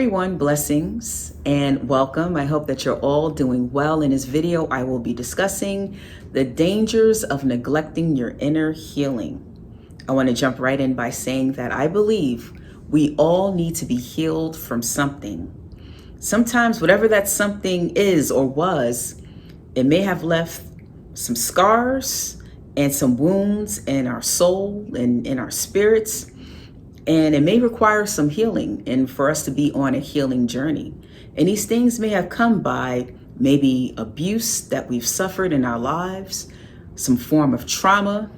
everyone, blessings and welcome. I hope that you're all doing well. In this video, I will be discussing the dangers of neglecting your inner healing. I want to jump right in by saying that I believe we all need to be healed from something. Sometimes whatever that something is or was, it may have left some scars and some wounds in our soul and in our spirits. And it may require some healing and for us to be on a healing journey. And these things may have come by maybe abuse that we've suffered in our lives, some form of trauma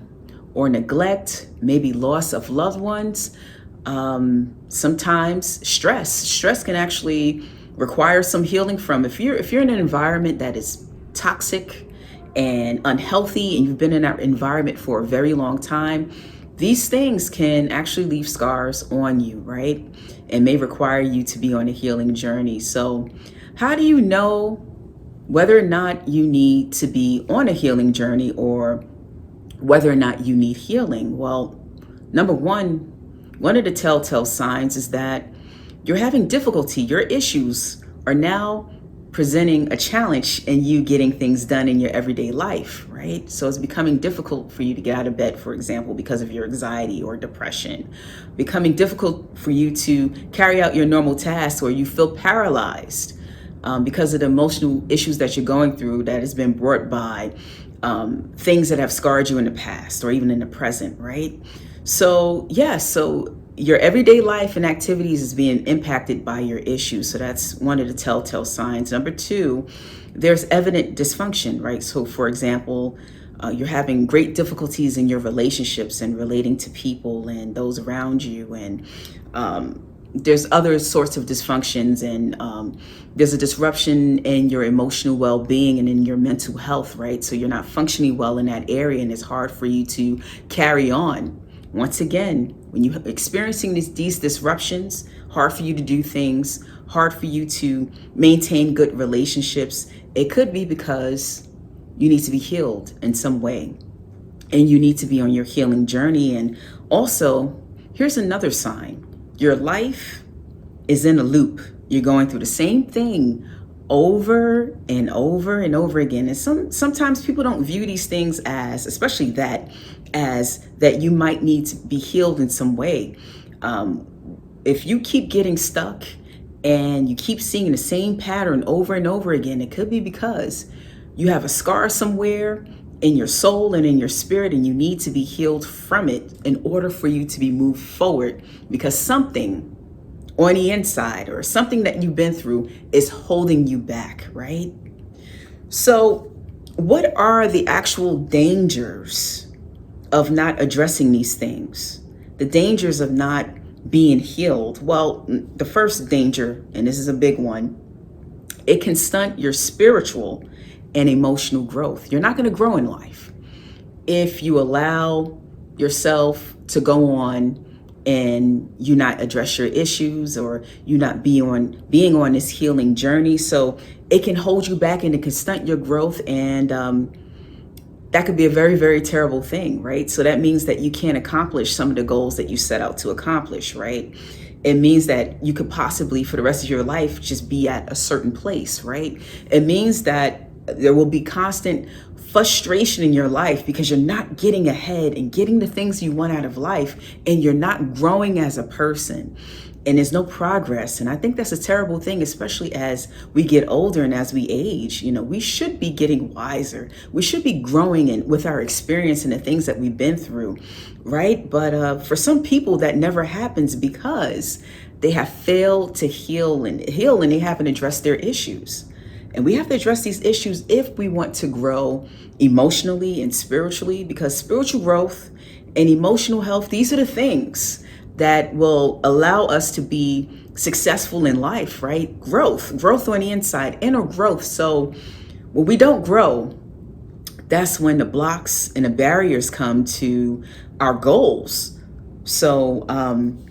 or neglect, maybe loss of loved ones. Sometimes stress. Stress can actually require some healing from. If you're in an environment that is toxic and unhealthy and you've been in that environment for a very long time, these things can actually leave scars on you, right? And may require you to be on a healing journey. So how do you know whether or not you need to be on a healing journey or whether or not you need healing? Well, number one of the telltale signs is that you're having difficulty. Your issues are now presenting a challenge in you getting things done in your everyday life, right? So it's becoming difficult for you to get out of bed, for example, because of your anxiety or depression, becoming difficult for you to carry out your normal tasks, or you feel paralyzed because of the emotional issues that you're going through that has been brought by things that have scarred you in the past or even in the present, right? So your everyday life and activities is being impacted by your issues. So that's one of the telltale signs. Number two, there's evident dysfunction, right? So for example, you're having great difficulties in your relationships and relating to people and those around you. And there's other sorts of dysfunctions, and there's a disruption in your emotional well-being and in your mental health, right? So you're not functioning well in that area, and it's hard for you to carry on. Once again, when you're experiencing these disruptions, hard for you to do things, hard for you to maintain good relationships, it could be because you need to be healed in some way and you need to be on your healing journey. And also, here's another sign. Your life is in a loop. You're going through the same thing over and over and over again. And sometimes people don't view these things as, especially that you might need to be healed in some way. If you keep getting stuck and you keep seeing the same pattern over and over again, it could be because you have a scar somewhere in your soul and in your spirit, and you need to be healed from it in order for you to be moved forward, because something on the inside or something that you've been through is holding you back, right? So what are the actual dangers of not addressing these things? The dangers of not being healed? Well, the first danger, and this is a big one, it can stunt your spiritual and emotional growth. You're not going to grow in life if you allow yourself to go on and you not address your issues, or you not being on this healing journey. So it can hold you back and it can stunt your growth, and that could be a very, very terrible thing, right? So that means that you can't accomplish some of the goals that you set out to accomplish, right? It means that you could possibly for the rest of your life just be at a certain place, right? It means that there will be constant frustration in your life because you're not getting ahead and getting the things you want out of life, and you're not growing as a person, and there's no progress. And I think that's a terrible thing, especially as we get older and as we age. You know, we should be getting wiser. We should be growing with our experience and the things that we've been through, right? But for some people, that never happens because they have failed to heal and they haven't addressed their issues. And we have to address these issues if we want to grow emotionally and spiritually, because spiritual growth and emotional health, these are the things that will allow us to be successful in life, right? Growth on the inside, inner growth. So when we don't grow, that's when the blocks and the barriers come to our goals. So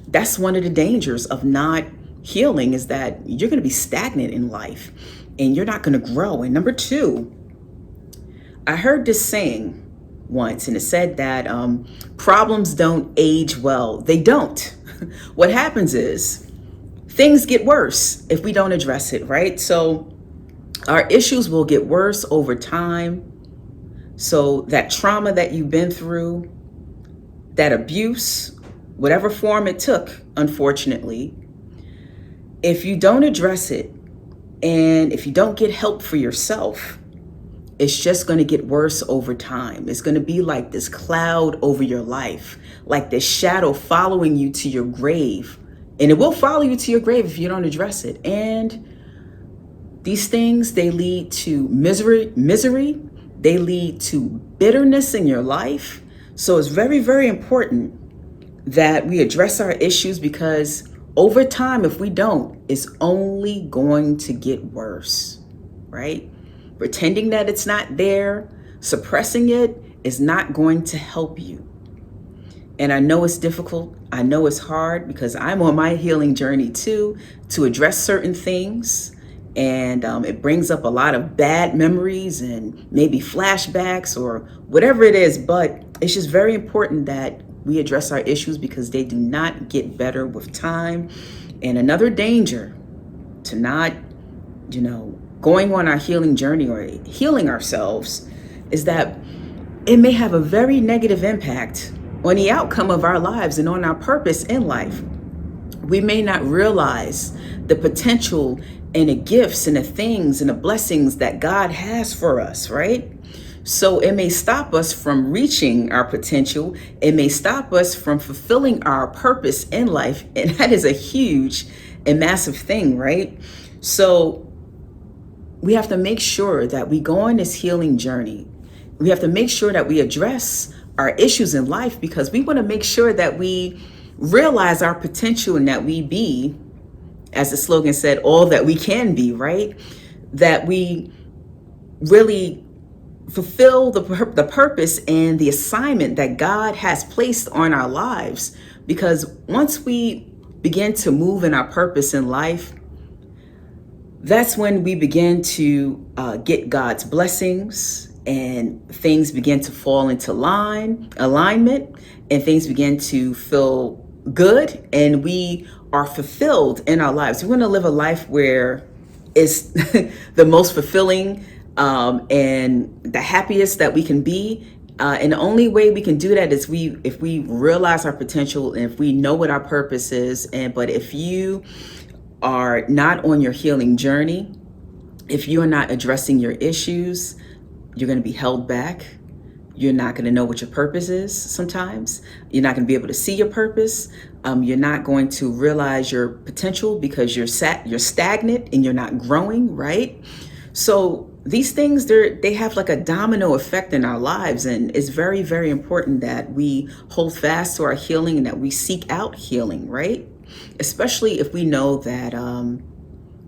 that's one of the dangers of not healing, is that you're going to be stagnant in life and you're not going to grow. And number two, I heard this saying once, and it said that problems don't age well. They don't. What happens is things get worse if we don't address it, right? So our issues will get worse over time. So that trauma that you've been through, that abuse, whatever form it took, unfortunately, if you don't address it and if you don't get help for yourself, it's just going to get worse over time. It's going to be like this cloud over your life, like this shadow following you to your grave. And it will follow you to your grave if you don't address it. And these things, they lead to misery. They lead to bitterness in your life. So it's very, very important that we address our issues, because over time, if we don't, it's only going to get worse, right? Pretending that it's not there, suppressing it is not going to help you. And I know it's difficult. I know it's hard, because I'm on my healing journey too, to address certain things. And it brings up a lot of bad memories and maybe flashbacks or whatever it is. But it's just very important that we address our issues, because they do not get better with time. And another danger to not, going on our healing journey or healing ourselves is that it may have a very negative impact on the outcome of our lives and on our purpose in life. We may not realize the potential and the gifts and the things and the blessings that God has for us, right? So it may stop us from reaching our potential. It may stop us from fulfilling our purpose in life. And that is a huge and massive thing, right? So we have to make sure that we go on this healing journey. We have to make sure that we address our issues in life, because we want to make sure that we realize our potential and that we be, as the slogan said, all that we can be, right? That we really fulfill the purpose and the assignment that God has placed on our lives. Because once we begin to move in our purpose in life, that's when we begin to get God's blessings, and things begin to fall into alignment, and things begin to feel good, and we are fulfilled in our lives. We want to live a life where it's the most fulfilling and the happiest that we can be. And the only way we can do that is if we realize our potential, and if we know what our purpose is. But if you are not on your healing journey, if you are not addressing your issues, you're going to be held back. You're not going to know what your purpose is sometimes. You're not going to be able to see your purpose. You're not going to realize your potential, because you're stagnant and you're not growing, right? So these things, they have like a domino effect in our lives. And it's very, very important that we hold fast to our healing and that we seek out healing, right? Especially if we know that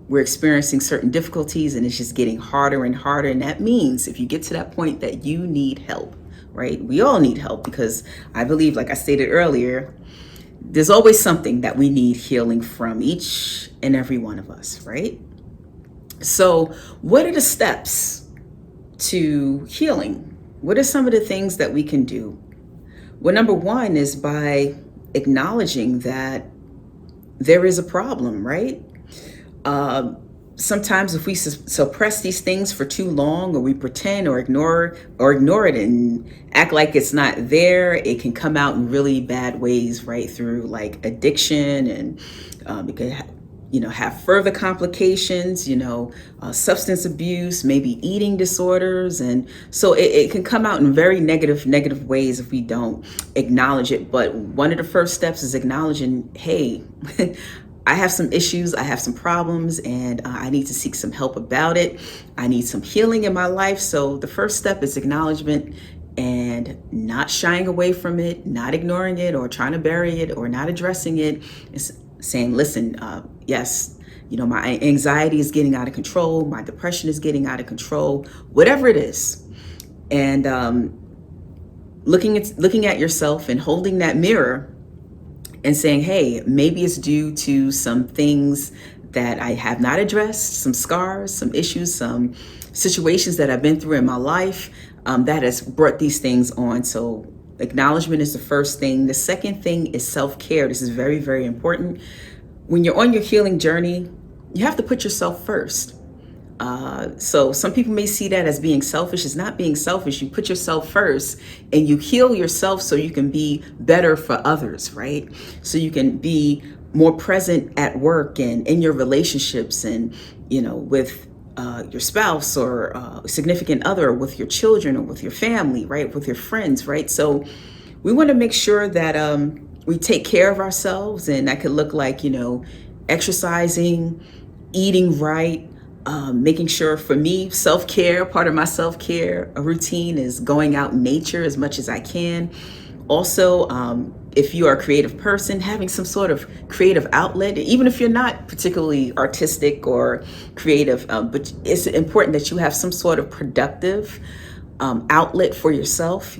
we're experiencing certain difficulties and it's just getting harder and harder. And that means if you get to that point that you need help, right? We all need help, because I believe, like I stated earlier, there's always something that we need healing from, each and every one of us, right? So what are the steps to healing? What are some of the things that we can do? Well, number one is by acknowledging that there is a problem, right? Sometimes if we suppress these things for too long, or we pretend or ignore it and act like it's not there, it can come out in really bad ways, right? Through like addiction, and it could have further complications, substance abuse, maybe eating disorders. And so it can come out in very negative ways if we don't acknowledge it. But one of the first steps is acknowledging, hey, I have some issues, I have some problems, and I need to seek some help about it. I need some healing in my life. So the first step is acknowledgement, and not shying away from it, not ignoring it or trying to bury it or not addressing it. It's saying, listen, yes, my anxiety is getting out of control, my depression is getting out of control, whatever it is. And looking at yourself and holding that mirror and saying, hey, maybe it's due to some things that I have not addressed, some scars, some issues, some situations that I've been through in my life that has brought these things on. So acknowledgement is the first thing. The second thing is self-care. This is very, very important. when you're on your healing journey, you have to put yourself first. So some people may see that as being selfish. It's not being selfish. You put yourself first and you heal yourself so you can be better for others, right? So you can be more present at work and in your relationships and, with your spouse or significant other, with your children or with your family, right? With your friends, right? So we want to make sure that we take care of ourselves, and that could look like, exercising, eating right, making sure, for me, self-care, part of my self-care routine is going out in nature as much as I can. Also, if you are a creative person, having some sort of creative outlet, even if you're not particularly artistic or creative, but it's important that you have some sort of productive outlet for yourself.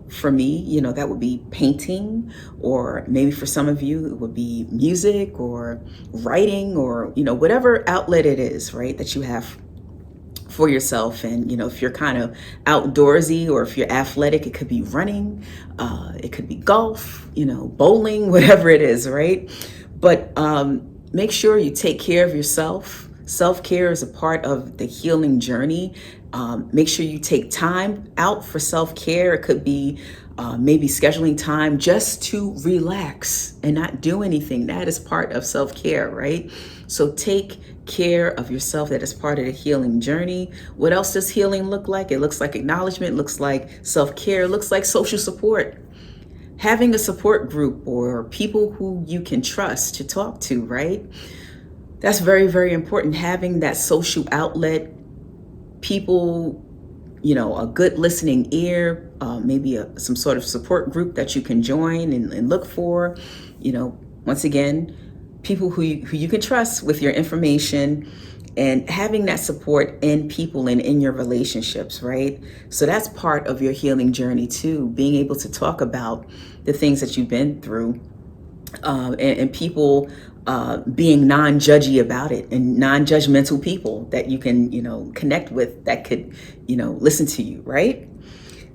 For me, that would be painting, or maybe for some of you, it would be music or writing, or, whatever outlet it is, right, that you have for yourself. And, if you're kind of outdoorsy, or if you're athletic, it could be running, it could be golf, bowling, whatever it is, right? But make sure you take care of yourself. Self-care is a part of the healing journey. Make sure you take time out for self-care. It could be maybe scheduling time just to relax and not do anything. That is part of self-care, right? So take care of yourself. That is part of the healing journey. What else does healing look like? It looks like acknowledgement, looks like self-care, looks like social support. Having a support group or people who you can trust to talk to, right? That's very, very important. Having that social outlet, people, a good listening ear, maybe some sort of support group that you can join and look for, once again, people who you can trust with your information, and having that support in people and in your relationships, right? So that's part of your healing journey too, being able to talk about the things that you've been through, and people being non-judgy about it, and non-judgmental people that you can, connect with, that could, listen to you, right?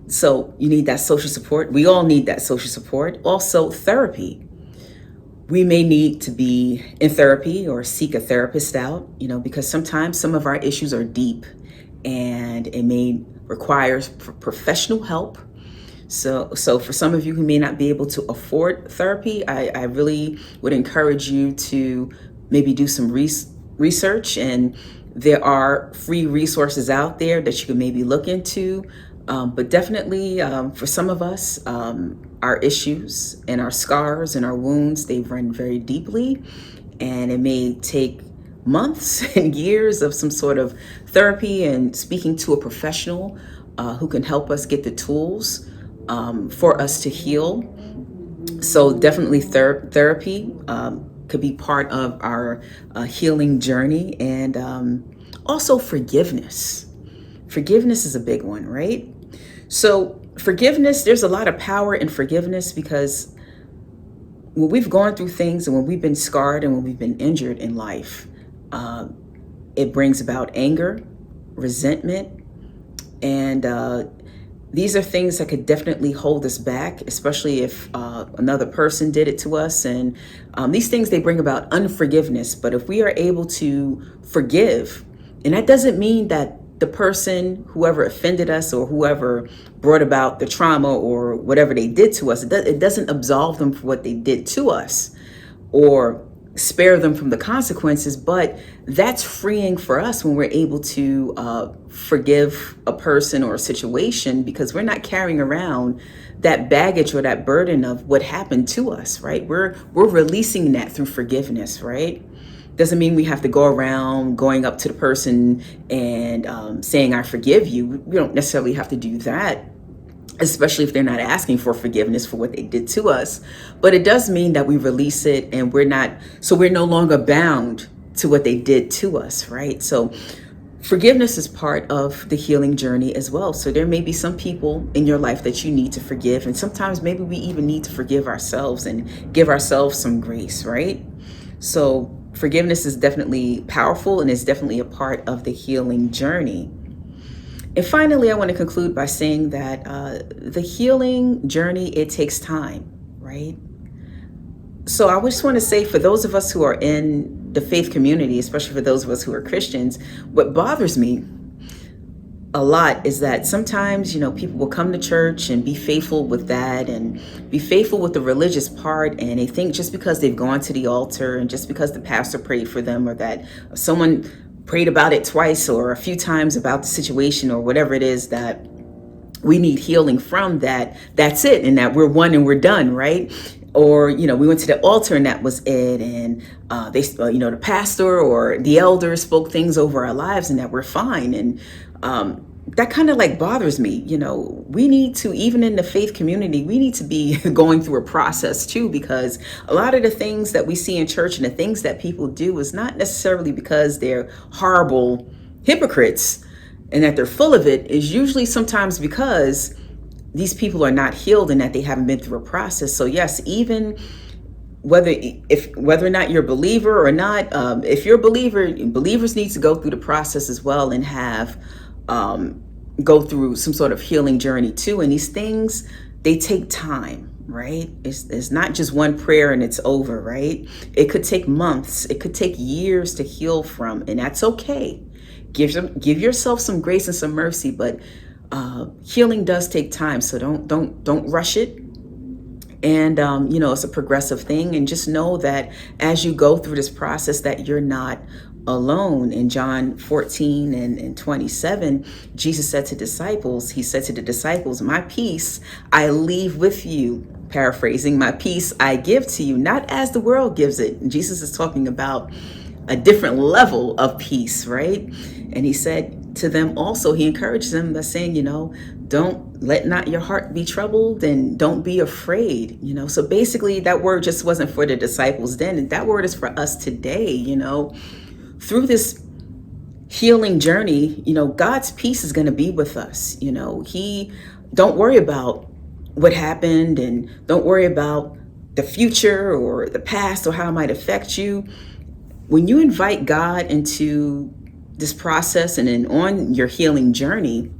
So you need that social support. We all need that social support. Also, therapy. We may need to be in therapy or seek a therapist out, because sometimes some of our issues are deep and it may require professional help. So for some of you who may not be able to afford therapy, I really would encourage you to maybe do some research, and there are free resources out there that you can maybe look into. But definitely for some of us, our issues and our scars and our wounds, they run very deeply, and it may take months and years of some sort of therapy and speaking to a professional who can help us get the tools for us to heal. So definitely therapy could be part of our healing journey. And also forgiveness. Forgiveness is a big one, right? So forgiveness, there's a lot of power in forgiveness, because when we've gone through things and when we've been scarred and when we've been injured in life, it brings about anger, resentment, and these are things that could definitely hold us back, especially if another person did it to us. And these things, they bring about unforgiveness. But if we are able to forgive, and that doesn't mean that the person, whoever offended us or whoever brought about the trauma or whatever they did to us, it doesn't absolve them for what they did to us or spare them from the consequences. But that's freeing for us when we're able to forgive a person or a situation, because we're not carrying around that baggage or that burden of what happened to us, right? We're releasing that through forgiveness, right? Doesn't mean we have to go around going up to the person and saying, I forgive you. We don't necessarily have to do that, especially if they're not asking for forgiveness for what they did to us. But it does mean that we release it, and we're no longer bound to what they did to us, right? So forgiveness is part of the healing journey as well. So there may be some people in your life that you need to forgive. And sometimes maybe we even need to forgive ourselves and give ourselves some grace, right? So forgiveness is definitely powerful, and is definitely a part of the healing journey. And finally, I want to conclude by saying that the healing journey, it takes time, right? So I just want to say, for those of us who are in the faith community, especially for those of us who are Christians, what bothers me a lot is that sometimes, people will come to church and be faithful with that and be faithful with the religious part. And they think just because they've gone to the altar and just because the pastor prayed for them, or that someone prayed about it twice or a few times about the situation or whatever it is that we need healing from, that's it, and that we're one and we're done, right? Or, we went to the altar and that was it. And the pastor or the elder spoke things over our lives and that we're fine. And that kind of like bothers me. We need to, even in the faith community, we need to be going through a process too, because a lot of the things that we see in church and the things that people do is not necessarily because they're horrible hypocrites and that they're full of it, is usually sometimes because these people are not healed and that they haven't been through a process. So yes, even whether or not you're a believer or not, if you're a believer, believers need to go through the process as well and have go through some sort of healing journey too. And these things, they take time, right? It's not just one prayer and it's over, right? It could take months, it could take years to heal from, and that's okay. Give yourself some grace and some mercy, but healing does take time, so don't rush it. And it's a progressive thing, and just know that as you go through this process that you're not alone. In John 14 and 27, Jesus said to the disciples, my peace I leave with you. Paraphrasing, my peace I give to you, not as the world gives it. And Jesus is talking about a different level of peace, right? And he said to them also, he encouraged them by saying, don't let not your heart be troubled and don't be afraid. So basically that word just wasn't for the disciples then, and that word is for us today. Through this healing journey, God's peace is going to be with us. Don't worry about what happened, and don't worry about the future or the past or how it might affect you. When you invite God into this process and then on your healing journey,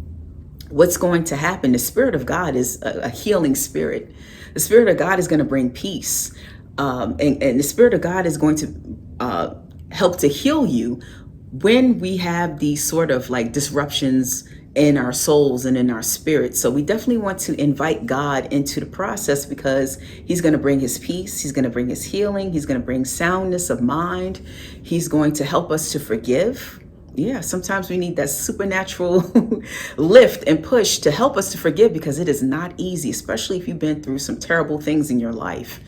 what's going to happen? The Spirit of God is a healing spirit. The Spirit of God is going to bring peace. And the Spirit of God is going to help to heal you when we have these sort of like disruptions in our souls and in our spirits. So we definitely want to invite God into the process, because he's going to bring his peace. He's going to bring his healing. He's going to bring soundness of mind. He's going to help us to forgive. Yeah, sometimes we need that supernatural lift and push to help us to forgive, because it is not easy, especially if you've been through some terrible things in your life,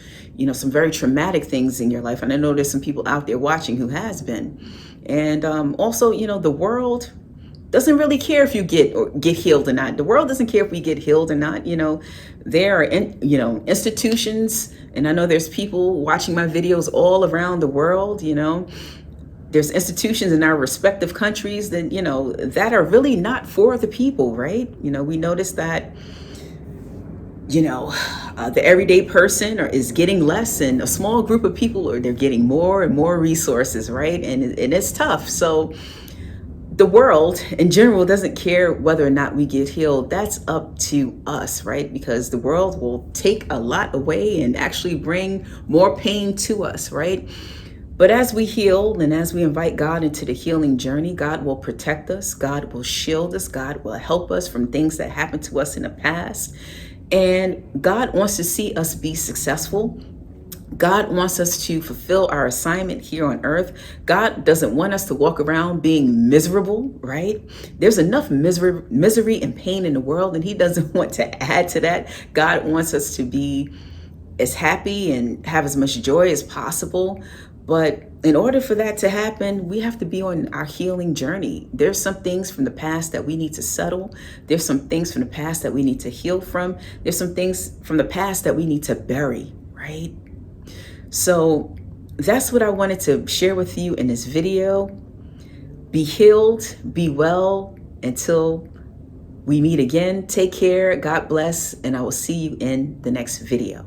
some very traumatic things in your life. And I know there's some people out there watching who has been. And also, the world doesn't really care if you get healed or not. The world doesn't care if we get healed or not. There are, institutions, and I know there's people watching my videos all around the world, There's institutions in our respective countries that, that are really not for the people, right? We notice that, the everyday person is getting less, and a small group of people they're getting more and more resources, right? And it's tough. So the world in general doesn't care whether or not we get healed. That's up to us, right? Because the world will take a lot away and actually bring more pain to us, right? But as we heal and as we invite God into the healing journey, God will protect us. God will shield us. God will help us from things that happened to us in the past. And God wants to see us be successful. God wants us to fulfill our assignment here on earth. God doesn't want us to walk around being miserable, right? There's enough misery and pain in the world, and he doesn't want to add to that. God wants us to be as happy and have as much joy as possible. But in order for that to happen, we have to be on our healing journey. There's some things from the past that we need to settle. There's some things from the past that we need to heal from. There's some things from the past that we need to bury, right? So that's what I wanted to share with you in this video. Be healed, be well. Until we meet again, take care, God bless, and I will see you in the next video.